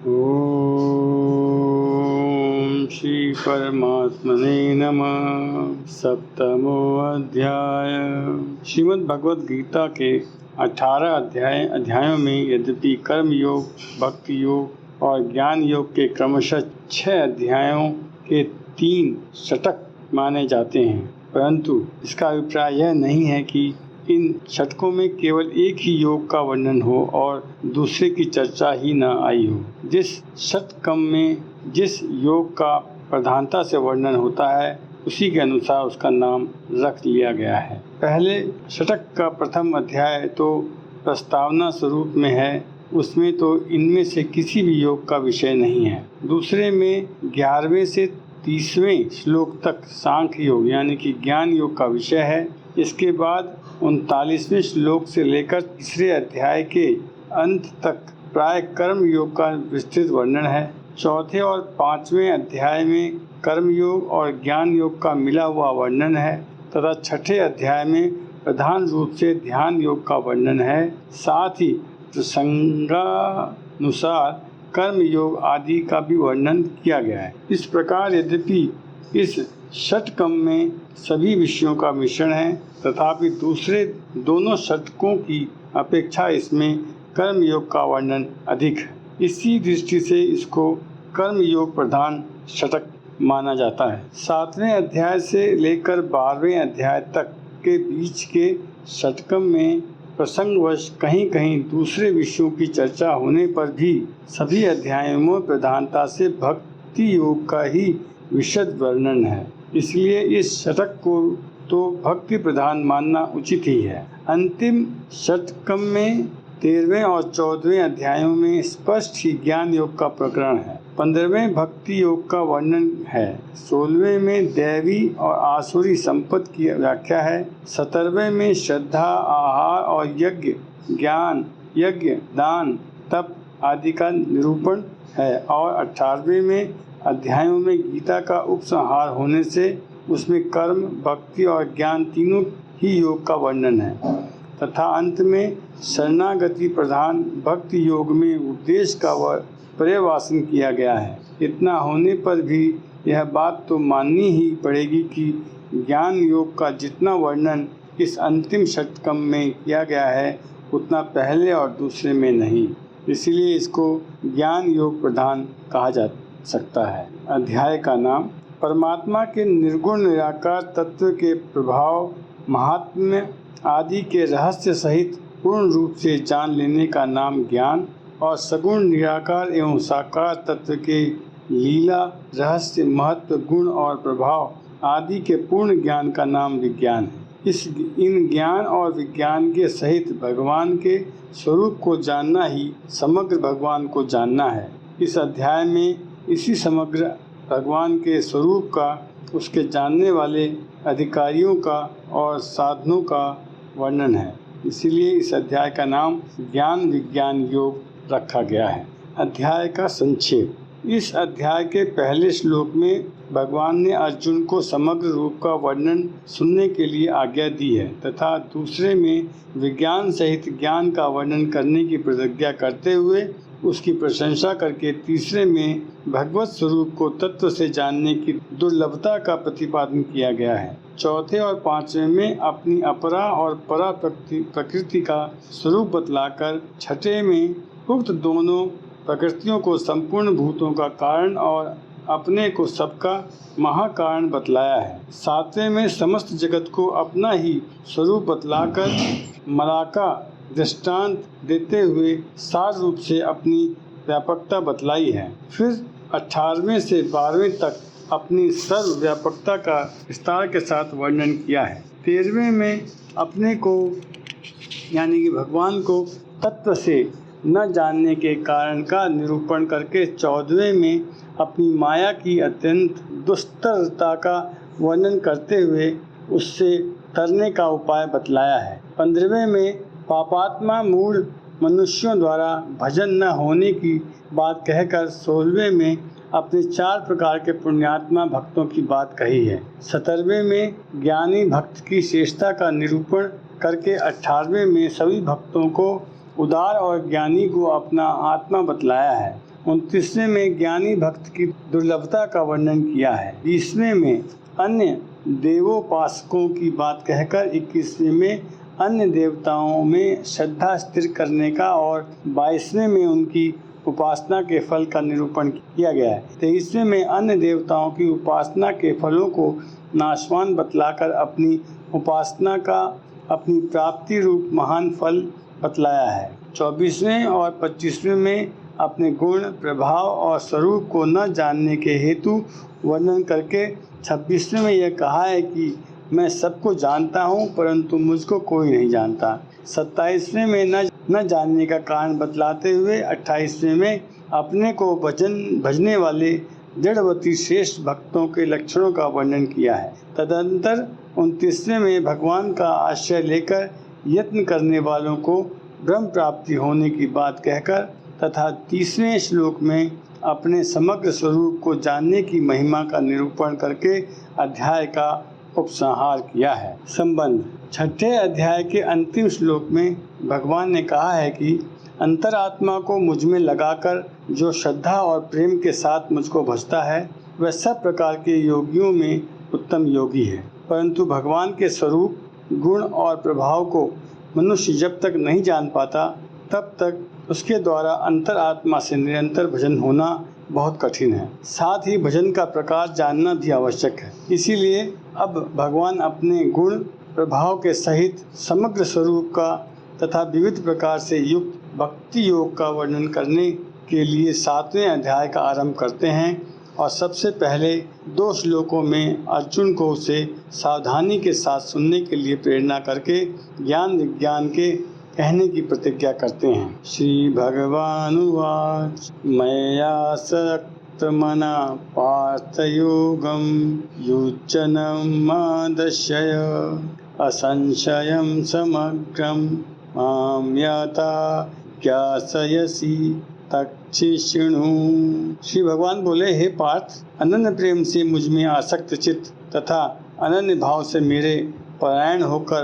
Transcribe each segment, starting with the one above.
ओम श्री परमात्मने नमः। सप्तमो अध्याय। श्रीमद् भगवद गीता के 18 अध्यायों में यद्यपि कर्म योग, भक्ति योग और ज्ञान योग के क्रमशः 6 अध्यायों के 3 षटक माने जाते हैं, परंतु इसका अभिप्राय यह नहीं है कि इन षटकों में केवल एक ही योग का वर्णन हो और दूसरे की चर्चा ही न आई हो। जिस षटकम में जिस योग का प्रधानता से वर्णन होता है उसी के अनुसार उसका नाम रख लिया गया है। पहले षटक का प्रथम अध्याय तो प्रस्तावना स्वरूप में है, उसमें तो इनमें से किसी भी योग का विषय नहीं है। दूसरे में 11वें से 30वें श्लोक तक सांख्य योग यानी कि ज्ञान योग का विषय है। इसके बाद 39वें श्लोक से लेकर तीसरे अध्याय के अंत तक प्राय कर्म योग का विस्तृत वर्णन है। चौथे और 5वें अध्याय में कर्म योग और ज्ञान योग का मिला हुआ वर्णन है तथा छठे अध्याय में प्रधान रूप से ध्यान योग का वर्णन है। साथ ही प्रसंगानुसार कर्म योग आदि का भी वर्णन किया गया है। इस प्रकार यद्यपि इस षटकम में सभी विषयों का मिश्रण है, तथापि दूसरे दोनों षटकों की अपेक्षा इसमें कर्म योग का वर्णन अधिक है। इसी दृष्टि से इसको कर्म योग प्रधान षटक माना जाता है। 7वें अध्याय से लेकर 12वें अध्याय तक के बीच के षटकम में प्रसंगवश कहीं कहीं दूसरे विषयों की चर्चा होने पर भी सभी अध्यायों में प्रधानता से भक्ति योग का ही विशद वर्णन है। इसलिए इस षटक को तो भक्ति प्रधान मानना उचित ही है। अंतिम षटकम में 13वें और 14वें अध्यायों में स्पष्ट ही ज्ञान योग का प्रकरण है। 15वें भक्ति योग का वर्णन है। 16वें में दैवी और आसुरी संपत्ति की व्याख्या है। 17वें में श्रद्धा, आहार और यज्ञ, ज्ञान, यज्ञ, दान, तप आदि का निरूपण है और 18वें में अध्यायों में गीता का उपसंहार होने से उसमें कर्म, भक्ति और ज्ञान तीनों ही योग का वर्णन है तथा अंत में शरणागति प्रधान भक्ति योग में उपदेश का पर्यवसान किया गया है। इतना होने पर भी यह बात तो माननी ही पड़ेगी कि ज्ञान योग का जितना वर्णन इस अंतिम षटकम में किया गया है उतना पहले और दूसरे में नहीं, इसलिए इसको ज्ञान योग प्रधान कहा जा सकता है। अध्याय का नाम परमात्मा के निर्गुण निराकार तत्व के प्रभाव, महात्म्य आदि के रहस्य सहित पूर्ण रूप से जान लेने का नाम ज्ञान और सगुण निराकार एवं साकार तत्व के लीला, रहस्य, महत्व, गुण और प्रभाव आदि के पूर्ण ज्ञान का नाम विज्ञान है। इन ज्ञान और विज्ञान के सहित भगवान के स्वरूप को जानना ही समग्र भगवान को जानना है। इस अध्याय में इसी समग्र भगवान के स्वरूप का, उसके जानने वाले अधिकारियों का और साधनों का वर्णन है। इसीलिए इस अध्याय का नाम ज्ञान विज्ञान योग रखा गया है। अध्याय का संक्षेप। इस अध्याय के पहले श्लोक में भगवान ने अर्जुन को समग्र रूप का वर्णन सुनने के लिए आज्ञा दी है तथा दूसरे में विज्ञान सहित ज्ञान का वर्णन करने की प्रतिज्ञा करते हुए उसकी प्रशंसा करके तीसरे में भगवत स्वरूप को तत्व से जानने की दुर्लभता का प्रतिपादन किया गया है। चौथे और 5वें में अपनी अपरा और परा प्रकृति का स्वरूप बतलाकर छठे में उक्त दोनों प्रकृतियों को संपूर्ण भूतों का कारण और अपने को सबका महाकारण बतलाया है। 7वें में समस्त जगत को अपना ही स्वरूप बतलाकर मलाका दृष्टांत देते हुए सार रूप से अपनी व्यापकता बतलाई है। फिर 18वें से 12वें तक अपनी सर्वव्यापकता का विस्तार के साथ वर्णन किया है। 13वें में अपने को यानी कि भगवान को तत्व से न जानने के कारण का निरूपण करके 14वें में अपनी माया की अत्यंत दुस्तरता का वर्णन करते हुए उससे तरने का उपाय बतलाया है। 15वें में पापात्मा मूढ़ मनुष्यों द्वारा भजन न होने की बात कहकर 16वें में अपने 4 प्रकार के पुण्यात्मा भक्तों की बात कही है। 17वें में ज्ञानी भक्त की श्रेष्ठता का निरूपण करके 18वें में सभी भक्तों को उदार और ज्ञानी को अपना आत्मा बतलाया है 29वें में ज्ञानी भक्त की दुर्लभता का वर्णन किया है। 20वें में अन्य देवोपासकों की बात कहकर 21वें में अन्य देवताओं में श्रद्धा स्थिर करने का और 22वें में उनकी उपासना के फल का निरूपण किया गया है। 23वें में अन्य देवताओं की उपासना के फलों को नाशवान बतलाकर अपनी उपासना का अपनी प्राप्ति रूप महान फल बतलाया है। 24वें और 25वें में अपने गुण, प्रभाव और स्वरूप को न जानने के हेतु वर्णन करके 26वें में यह कहा है कि मैं सबको जानता हूँ परंतु मुझको कोई नहीं जानता। 27वें में न जानने का कारण बतलाते हुए 28वें में अपने को भजने वाले दृढ़वती श्रेष्ठ भक्तों के लक्षणों का वर्णन किया है। तदंतर 29वें में भगवान का आश्रय लेकर यत्न करने वालों को ब्रह्म प्राप्ति होने की बात कहकर तथा 30वें श्लोक में अपने समग्र स्वरूप को जानने की महिमा का निरूपण करके अध्याय का उपसंहार किया है। संबंध 6ठे अध्याय के अंतिम श्लोक में भगवान ने कहा है कि अंतरात्मा को मुझ में लगाकर जो श्रद्धा और प्रेम के साथ मुझको भजता है वह सब प्रकार के योगियों में उत्तम योगी है। परंतु भगवान के स्वरूप, गुण और प्रभाव को मनुष्य जब तक नहीं जान पाता तब तक उसके द्वारा अंतरात्मा से निरंतर भजन होना बहुत कठिन है। साथ ही भजन का प्रकार जानना भी आवश्यक है। इसीलिए अब भगवान अपने गुण, प्रभाव के सहित समग्र स्वरूप का तथा विविध प्रकार से युक्त भक्ति योग का वर्णन करने के लिए 7वें अध्याय का आरंभ करते हैं और सबसे पहले 2 श्लोकों में अर्जुन को उसे सावधानी के साथ सुनने के लिए प्रेरणा करके ज्ञान विज्ञान के कहने की प्रतिज्ञा करते हैं। श्री भगवान उवाच मय्यासक्तमना पार्थयोगं युज्यनं मादर्शय असंशयं समग्रं मां यथा ज्ञास्यसि तच्छृणु। श्री भगवान बोले, हे पार्थ, अनन्य प्रेम से मुझ में आसक्त चित्त तथा अनन्य भाव से मेरे परायण होकर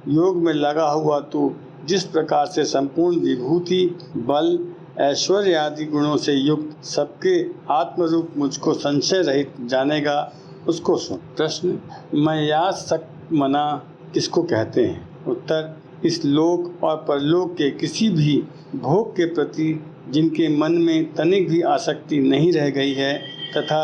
योग में लगा हुआ तू जिस प्रकार से संपूर्ण विभूति, बल, ऐश्वर्य आदि गुणों से युक्त सबके आत्मरूप मुझको संशय रहित जानेगा, उसको सुन। प्रश्न, मय्यासक्त मना किसको कहते हैं? उत्तर, इस लोक और परलोक के किसी भी भोग के प्रति जिनके मन में तनिक भी आसक्ति नहीं रह गई है तथा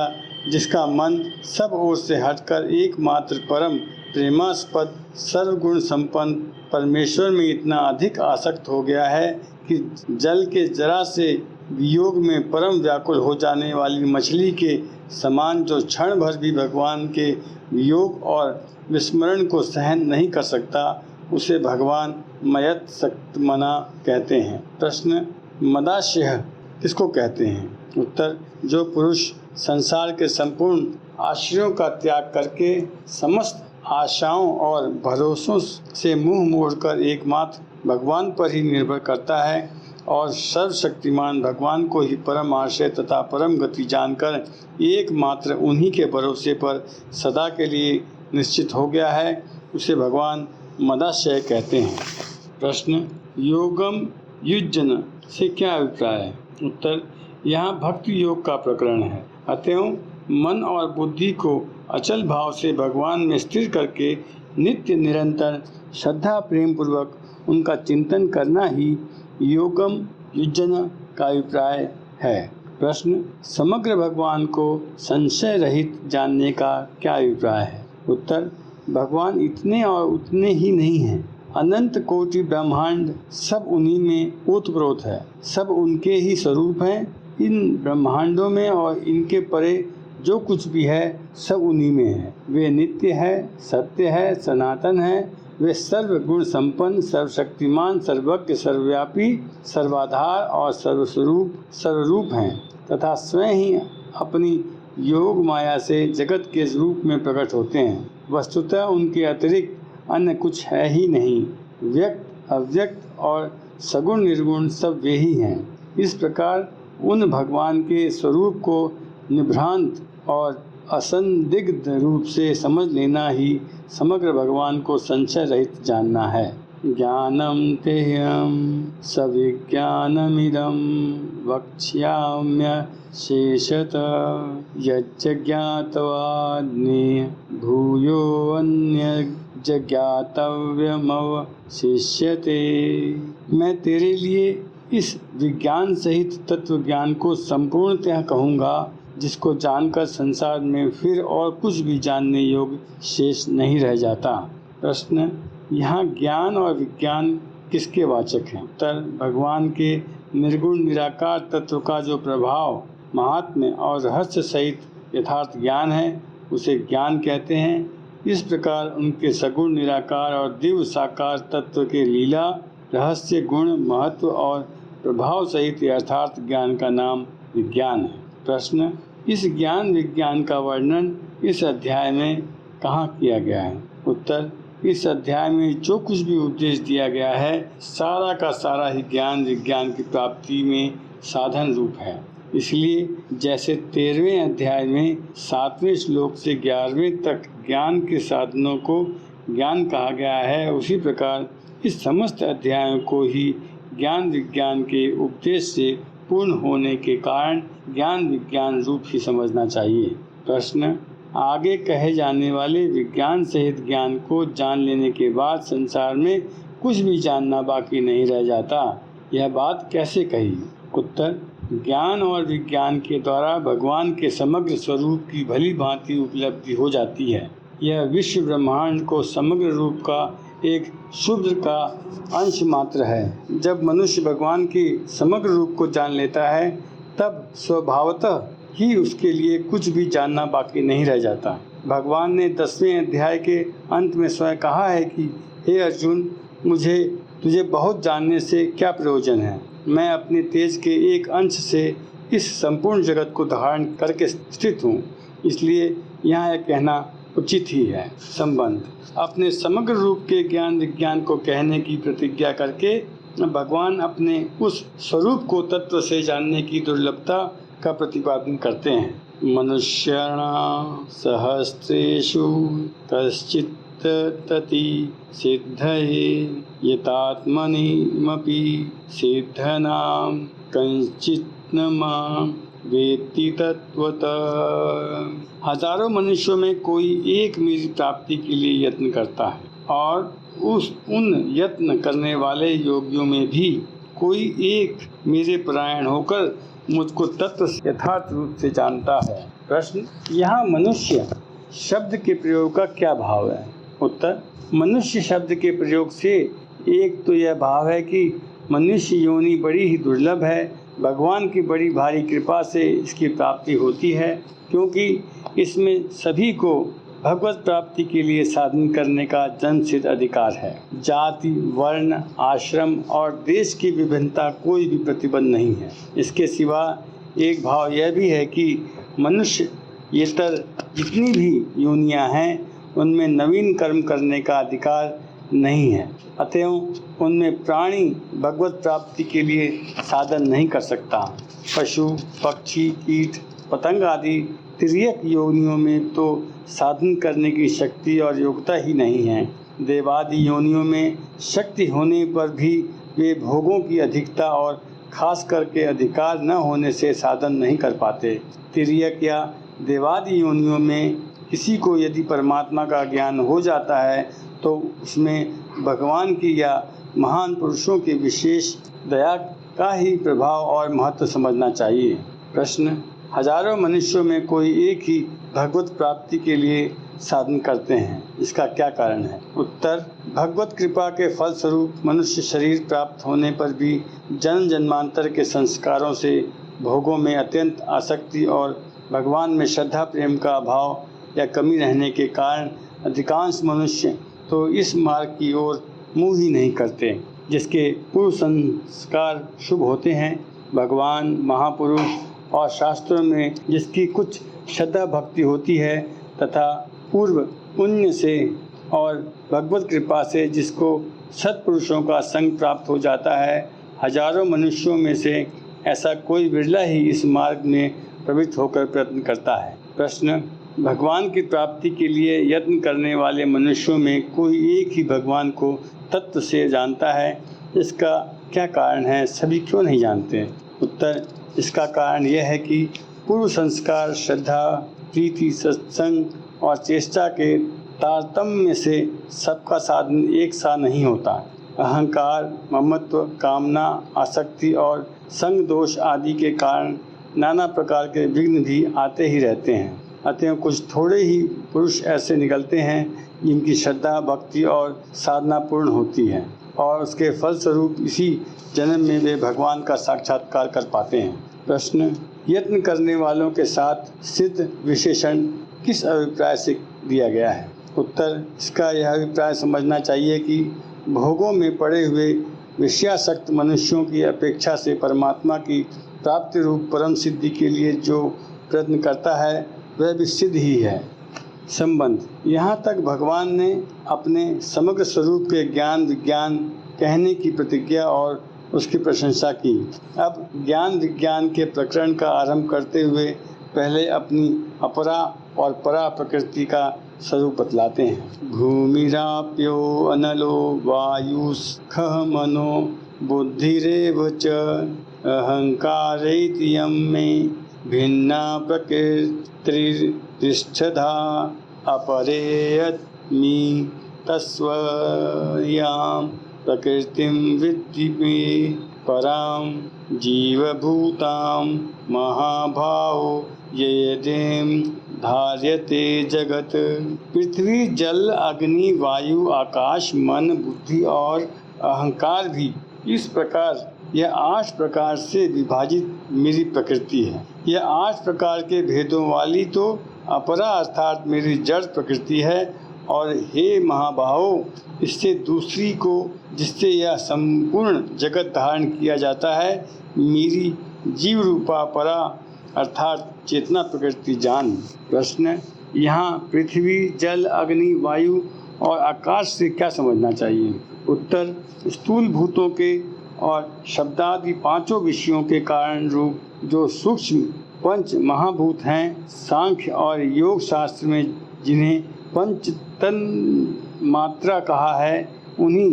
जिसका मन सब ओर से हटकर एकमात्र परम प्रेमास्पद सर्वगुण संपन्न परमेश्वर में इतना अधिक आसक्त हो गया है कि जल के जरा से वियोग में परम व्याकुल हो जाने वाली मछली के समान जो क्षण भर भी भगवान के वियोग और विस्मरण को सहन नहीं कर सकता, उसे भगवान मय्यासक्त मना कहते हैं। प्रश्न, मदाश्रय किसको कहते हैं? उत्तर, जो पुरुष संसार के संपूर्ण आश्रयों का त्याग करके समस्त आशाओं और भरोसों से मुंह मोड़कर एकमात्र भगवान पर ही निर्भर करता है और सर्वशक्तिमान भगवान को ही परम आश्रय तथा परम गति जानकर एकमात्र उन्हीं के भरोसे पर सदा के लिए निश्चित हो गया है, उसे भगवान मदाश्रय कहते हैं। प्रश्न, योगम युज्यन से क्या अभिप्राय है? उत्तर, यहाँ भक्ति योग का प्रकरण है। अतएव मन और बुद्धि को अचल भाव से भगवान में स्थिर करके नित्य निरंतर श्रद्धा प्रेम पूर्वक उनका चिंतन करना ही योगम युज्यन का अभिप्राय है। प्रश्न, समग्र भगवान को संशय रहित जानने का क्या अभिप्राय है? उत्तर, भगवान इतने और उतने ही नहीं हैं। अनंत कोटि ब्रह्मांड सब उन्हीं में ओतप्रोत है, सब उनके ही स्वरूप हैं। इन ब्रह्मांडों में और इनके परे जो कुछ भी है सब उन्हीं में है। वे नित्य है, सत्य है, सनातन है। वे सर्व गुण संपन्न, सर्वशक्तिमान, सर्वज्ञ, सर्वव्यापी, सर्वाधार और सर्वस्वरूप, सर्वरूप हैं तथा स्वयं ही अपनी योग माया से जगत के रूप में प्रकट होते हैं। वस्तुतः उनके अतिरिक्त अन्य कुछ है ही नहीं। व्यक्त, अव्यक्त और सगुण निर्गुण सब वे ही हैं। इस प्रकार उन भगवान के स्वरूप को निभ्रांत और असंदिग्ध रूप से समझ लेना ही समग्र भगवान को संशय रहित जानना है। ज्ञानं तेह्यं सविज्ञानमिदं वक्ष्याम्यशेषतः यच्च ज्ञातवान्येह भूयोऽन्यच्च ज्ञातव्यमवशिष्यते। मैं तेरे लिए इस विज्ञान सहित तत्व ज्ञान को संपूर्णतः कहूँगा, जिसको जानकर संसार में फिर और कुछ भी जानने योग्य शेष नहीं रह जाता। प्रश्न, यहाँ ज्ञान और विज्ञान किसके वाचक हैं? उत्तर, भगवान के निर्गुण निराकार तत्व का जो प्रभाव, महात्म्य और रहस्य सहित यथार्थ ज्ञान है, उसे ज्ञान कहते हैं। इस प्रकार उनके सगुण निराकार और दिव्य साकार तत्व के लीला, रहस्य, गुण, महत्व और प्रभाव सहित यथार्थ ज्ञान का नाम विज्ञान है। प्रश्न, इस ज्ञान विज्ञान का वर्णन इस अध्याय में कहाँ किया गया है? उत्तर, इस अध्याय में जो कुछ भी उपदेश दिया गया है, सारा का सारा ही ज्ञान विज्ञान की प्राप्ति में साधन रूप है। इसलिए जैसे 13वें अध्याय में 7वें श्लोक से 11वें तक ज्ञान के साधनों को ज्ञान कहा गया है, उसी प्रकार इस समस्त अध्यायों को ही ज्ञान विज्ञान के उपदेश से पूर्ण होने के कारण ज्ञान विज्ञान रूप ही समझना चाहिए। प्रश्न, आगे कहे जाने वाले विज्ञान सहित ज्ञान को जान लेने के बाद संसार में कुछ भी जानना बाकी नहीं रह जाता, यह बात कैसे कही? उत्तर, ज्ञान और विज्ञान के द्वारा भगवान के समग्र स्वरूप की भली भांति उपलब्धि हो जाती है। यह विश्व ब्रह्मांड को समग्र रूप का एक शुद्र का अंश मात्र है। जब मनुष्य भगवान के समग्र रूप को जान लेता है, तब स्वभावतः ही उसके लिए कुछ भी जानना बाकी नहीं रह जाता। भगवान ने 10वें अध्याय के अंत में स्वयं कहा है कि हे अर्जुन, मुझे तुझे बहुत जानने से क्या प्रयोजन है? मैं अपने तेज के एक अंश से इस संपूर्ण जगत को धारण करके स्थित हूँ। इसलिए यहाँ यह कहना उचित ही है। संबंध, अपने समग्र रूप के ज्ञान विज्ञान को कहने की प्रतिज्ञा करके भगवान अपने उस स्वरूप को तत्व से जानने की दुर्लभता का प्रतिपादन करते हैं। मनुष्याणां सहस्रेषु कश्चित् तति सिद्धये यतात्मनिमपि सिद्धनां कश्चित् न मां वेत्ति तत्वतः। हजारों मनुष्यों में कोई एक मेरी प्राप्ति के लिए यत्न करता है, और उन यत्न करने वाले योगियों में भी कोई एक मेरे परायण होकर मुझको तत्व यथार्थ रूप से जानता है। प्रश्न, यहाँ मनुष्य शब्द के प्रयोग का क्या भाव है? उत्तर, मनुष्य शब्द के प्रयोग से एक तो यह भाव है कि मनुष्य योनि बड़ी ही दुर्लभ है। भगवान की बड़ी भारी कृपा से इसकी प्राप्ति होती है, क्योंकि इसमें सभी को भगवत प्राप्ति के लिए साधन करने का जन्मसिद्ध अधिकार है। जाति, वर्ण, आश्रम और देश की विभिन्नता कोई भी प्रतिबंध नहीं है। इसके सिवा एक भाव यह भी है कि मनुष्य येतर जितनी भी योनियां हैं, उनमें नवीन कर्म करने का अधिकार नहीं है। अतएव उनमें प्राणी भगवत प्राप्ति के लिए साधन नहीं कर सकता। पशु, पक्षी, कीट, पतंग आदि तिर्यक योनियों में तो साधन करने की शक्ति और योग्यता ही नहीं है। देवादि योनियों में शक्ति होने पर भी वे भोगों की अधिकता और खास करके अधिकार न होने से साधन नहीं कर पाते। तिर्यक या देवादि योनियों में किसी को यदि परमात्मा का ज्ञान हो जाता है, तो उसमें भगवान की या महान पुरुषों के विशेष दया का ही प्रभाव और महत्व समझना चाहिए। प्रश्न, हजारों मनुष्यों में कोई एक ही भगवत प्राप्ति के लिए साधन करते हैं, इसका क्या कारण है? उत्तर, भगवत कृपा के फलस्वरूप मनुष्य शरीर प्राप्त होने पर भी जन्म जन्मांतर के संस्कारों से भोगों में अत्यंत आसक्ति और भगवान में श्रद्धा प्रेम का अभाव या कमी रहने के कारण अधिकांश मनुष्य तो इस मार्ग की ओर मुँह ही नहीं करते, जिसके पूर्व संस्कार शुभ होते हैं। भगवान, महापुरुष और शास्त्रों में जिसकी कुछ श्रद्धा भक्ति होती है तथा पूर्व पुण्य से और भगवत कृपा से जिसको सत्पुरुषों का संग प्राप्त हो जाता है, हजारों मनुष्यों में से ऐसा कोई बिरला ही इस मार्ग में प्रवृत्त होकर प्रयत्न करता है। प्रश्न, भगवान की प्राप्ति के लिए यत्न करने वाले मनुष्यों में कोई एक ही भगवान को तत्व से जानता है, इसका क्या कारण है, सभी क्यों नहीं जानते? उत्तर, इसका कारण यह है कि पूर्व संस्कार, श्रद्धा, प्रीति, सत्संग और चेष्टा के तारतम्य से सबका साधन एक सा नहीं होता। अहंकार, ममत्व, कामना, आसक्ति और संग दोष आदि के कारण नाना प्रकार के विघ्न भी आते ही रहते हैं। अतः कुछ थोड़े ही पुरुष ऐसे निकलते हैं जिनकी श्रद्धा, भक्ति और साधना पूर्ण होती है और उसके फलस्वरूप इसी जन्म में वे भगवान का साक्षात्कार कर पाते हैं। प्रश्न, यत्न करने वालों के साथ सिद्ध विशेषण किस अभिप्राय से दिया गया है? उत्तर, इसका यह अभिप्राय समझना चाहिए कि भोगों में पड़े हुए विषयासक्त मनुष्यों की अपेक्षा से परमात्मा की प्राप्ति रूप परम सिद्धि के लिए जो प्रयत्न करता है वह भी सिद्ध ही है। संबंध, यहाँ तक भगवान ने अपने समग्र स्वरूप के ज्ञान विज्ञान कहने की प्रतिज्ञा और उसकी प्रशंसा की। अब ज्ञान विज्ञान के प्रकरण का आरंभ करते हुए पहले अपनी अपरा और परा प्रकृति का स्वरूप बतलाते हैं। भूमिराप्यो अनलो वायुस्खः मनो बुद्धिरेव च अहंकारेति यं मे भिन्ना प्रकृतिरिष्ठधा अपरेयत्मि तस्वयां प्रकृतिं विद्धि मे परां जीवभूतां महाभावो येदें धार्यते जगत। पृथ्वी, जल, अग्नि, वायु, आकाश, मन, बुद्धि और अहंकार भी इस प्रकार यह 8 प्रकार से विभाजित मेरी प्रकृति है। यह 8 प्रकार के भेदों वाली तो अपरा अर्थात मेरी जड़ प्रकृति है और हे महाबाहो, इससे दूसरी को जिससे यह संपूर्ण जगत धारण किया जाता है मेरी जीव रूपा परा अर्थात चेतना प्रकृति जान। प्रश्न, यहाँ पृथ्वी, जल, अग्नि, वायु और आकाश से क्या समझना चाहिए? उत्तर, स्थूल भूतों के और शब्दादि 5 विषयों के कारण रूप जो सूक्ष्म 5 महाभूत हैं, सांख्य और योग शास्त्र में जिन्हें पंच तन मात्रा कहा है, उन्हीं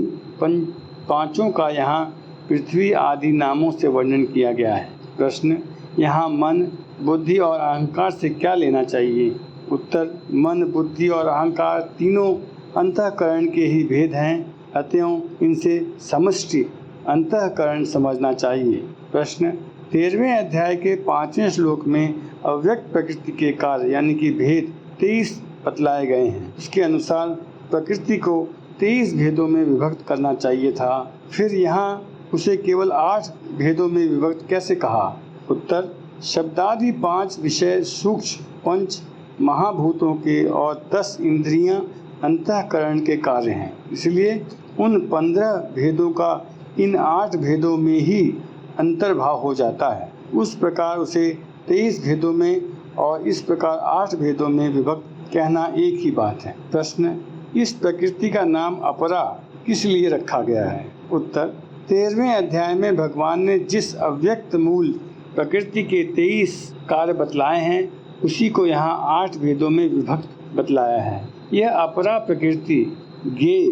5 का यहाँ पृथ्वी आदि नामों से वर्णन किया गया है। प्रश्न, यहाँ मन, बुद्धि और अहंकार से क्या लेना चाहिए? उत्तर, मन, बुद्धि और अहंकार तीनों अंतःकरण के ही भेद हैं, अतएव इनसे समष्टि अंतःकरण समझना चाहिए। प्रश्न, 13वें अध्याय के 5वें श्लोक में अव्यक्त प्रकृति के कार्य यानी कि भेद 23 बतलाए गए हैं। इसके अनुसार प्रकृति को 23 भेदों में विभक्त करना चाहिए था, फिर यहाँ उसे केवल 8 भेदों में विभक्त कैसे कहा? उत्तर, शब्दादि 5 विषय सूक्ष्म 5 महाभूतों के और 10 इंद्रियां अंतःकरण के कार्य हैं, इसलिए उन 15 भेदों का इन 8 भेदों में ही अंतर्भाव हो जाता है। उस प्रकार उसे 23 भेदों में और इस प्रकार 8 भेदों में विभक्त कहना एक ही बात है। प्रश्न, इस प्रकृति का नाम अपरा किस लिए रखा गया है? उत्तर, 13वें अध्याय में भगवान ने जिस अव्यक्त मूल प्रकृति के 23 कार्य बतलाए हैं उसी को यहाँ 8 भेदों में विभक्त बतलाया है। यह अपरा प्रकृति ज्ञेय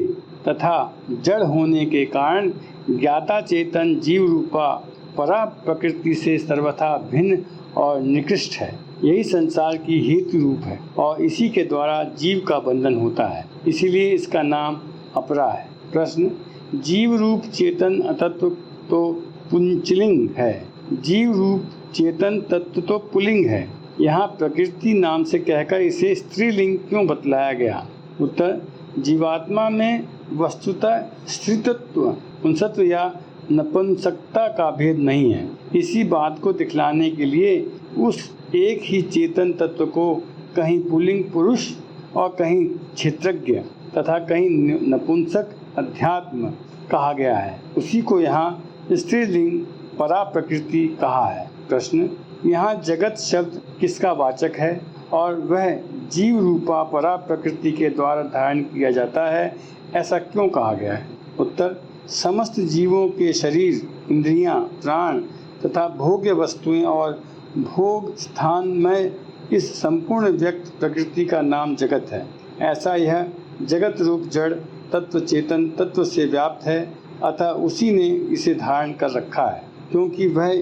तथा जड़ होने के कारण ज्ञाता चेतन जीव रूपा परा प्रकृति से सर्वथा भिन्न और निकृष्ट है। यही संसार की हेतु रूप है और इसी के द्वारा जीव का बंधन होता है, इसीलिए इसका नाम अपरा है। प्रश्न, जीव रूप चेतन तत्व तो पुंचलिंग है, जीव रूप चेतन तत्व तो पुल्लिंग है, यहाँ प्रकृति नाम से कहकर इसे स्त्रीलिंग क्यों बतलाया गया? उत्तर, जीवात्मा में वस्तुतः स्त्रीत्व, पुंसत्व या नपुंसकता का भेद नहीं है। इसी बात को दिखलाने के लिए उस एक ही चेतन तत्व को कहीं पुल्लिंग पुरुष और कहीं क्षेत्रज्ञ तथा कहीं नपुंसक अध्यात्म कहा गया है, उसी को यहाँ स्त्रीलिंग परा प्रकृति कहा है। प्रश्न, यहाँ जगत शब्द किसका वाचक है और वह जीव रूपा परा प्रकृति के द्वारा धारण किया जाता है, ऐसा क्यों कहा गया है? उत्तर, समस्त जीवों के शरीर, इंद्रियां, प्राण तथा भोग्य वस्तुएं और भोग स्थान में इस संपूर्ण व्यक्त प्रकृति का नाम जगत है। ऐसा यह जगत रूप जड़ तत्व चेतन तत्व से व्याप्त है, अतः उसी ने इसे धारण कर रखा है, क्योंकि वह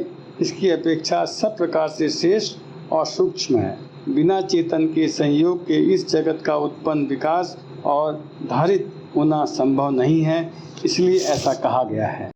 इसकी अपेक्षा सब प्रकार से श्रेष्ठ और सूक्ष्म है। बिना चेतन के संयोग के इस जगत का उत्पन्न विकास और धारित होना संभव नहीं है, इसलिए ऐसा कहा गया है।